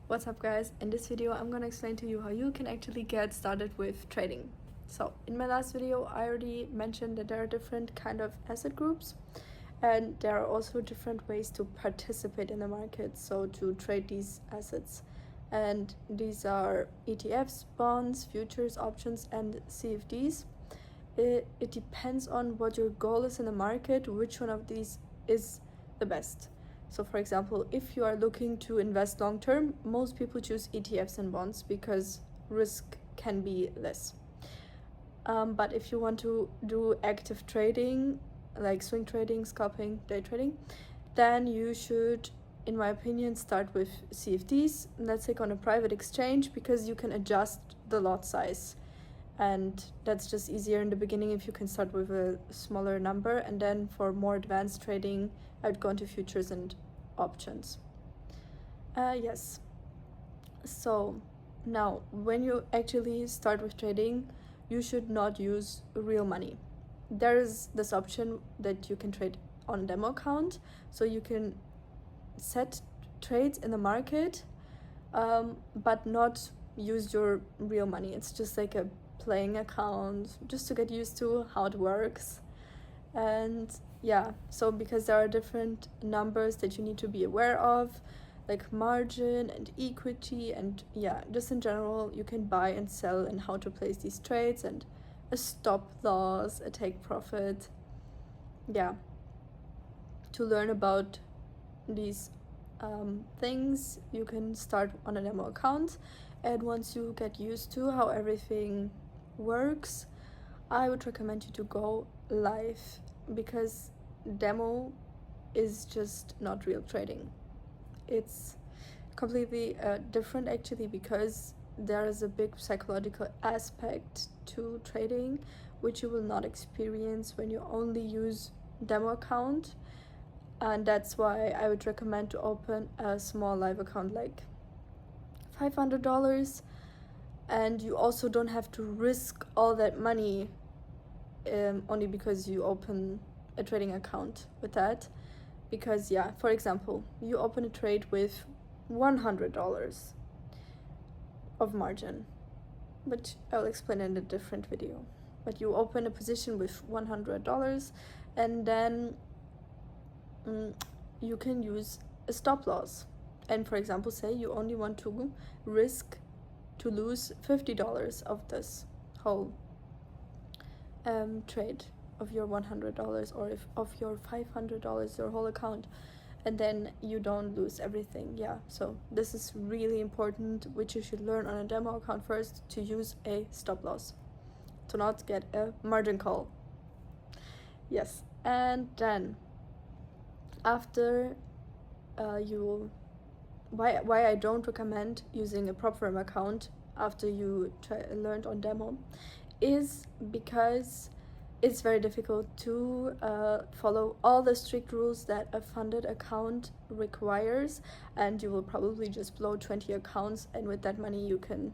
What's up guys? In this video I'm gonna explain to you how you can actually get started with trading. So in my last video I already mentioned that there are different kind of asset groups and there are also different ways to participate in the market, so to trade these assets. And these are ETFs, bonds, futures, options and CFDs. It depends on what your goal is in the market, which one of these is the best. So for example, if you are looking to invest long term, most people choose ETFs and bonds because risk can be less. But if you want to do active trading, like swing trading, scalping, day trading, then you should, in my opinion, start with CFDs. Let's take on a private exchange because you can adjust the lot size. And that's just easier in the beginning if you can start with a smaller number, and then for more advanced trading I would go into futures and options. Yes, so now when you actually start with trading, you should not use real money. There is this option that you can trade on a demo account, so you can set trades in the market, but not use your real money. It's just like a playing account just to get used to how it works. And yeah, so because there are different numbers that you need to be aware of, like margin and equity, and yeah, just in general you can buy and sell and how to place these trades, and a stop loss, a take profit. Yeah, to learn about these things you can start on a demo account, and once you get used to how everything works, I would recommend you to go live, because demo is just not real trading. It's completely different actually, because there is a big psychological aspect to trading which you will not experience when you only use demo account. And that's why I would recommend to open a small live account, like $500, and you also don't have to risk all that money only because you open a trading account with that. Because yeah, for example, you open a trade with $100 of margin, which I'll explain in a different video. But you open a position with $100, and then you can use a stop loss. And for example, say you only want to risk to lose $50 of this whole trade of your $100, or if of your $500, your whole account, and then you don't lose everything. Yeah, so this is really important, which you should learn on a demo account first, to use a stop loss, to not get a margin call. Yes, and then after why I don't recommend using a prop firm account after you learned on demo is because it's very difficult to follow all the strict rules that a funded account requires, and you will probably just blow 20 accounts, and with that money you can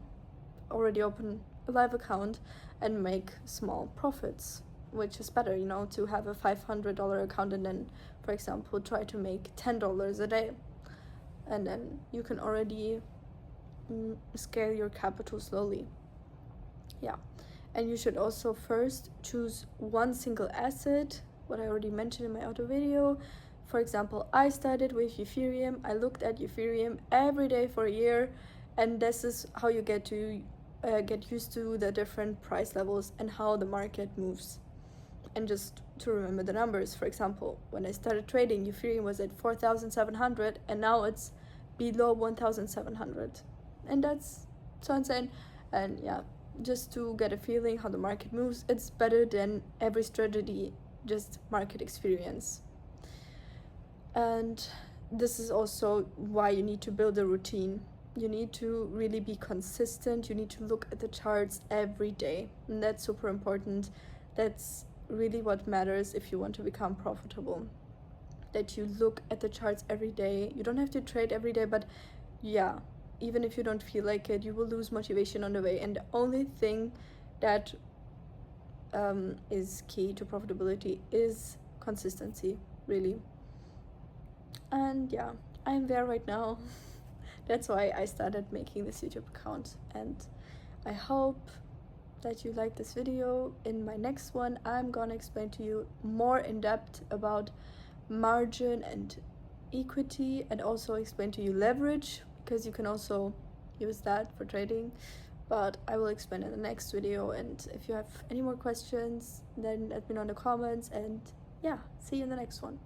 already open a live account and make small profits, which is better, to have a $500 account and then, for example, try to make $10 a day, and then you can already scale your capital slowly. Yeah, and you should also first choose one single asset, what I already mentioned in my other video. For example, I started with Ethereum. I looked at Ethereum every day for a year, and this is how you get used to the different price levels and how the market moves. And just to remember the numbers, for example, when I started trading, Ethereum was at 4,700 and now it's below 1,700, and that's so insane. And yeah, just to get a feeling how the market moves, it's better than every strategy, just market experience. And this is also why you need to build a routine. You need to really be consistent. You need to look at the charts every day, and that's super important. That's really what matters if you want to become profitable, that you look at the charts every day. You don't have to trade every day, but yeah, even if you don't feel like it, you will lose motivation on the way. And the only thing that is key to profitability is consistency, really. And yeah, I'm there right now. that's why I started making this YouTube account. And I hope that you like this video. In my next one, I'm gonna explain to you more in depth about margin and equity, and also explain to you leverage, because you can also use that for trading. But I will explain in the next video, and if you have any more questions, then let me know in the comments, and yeah, see you in the next one.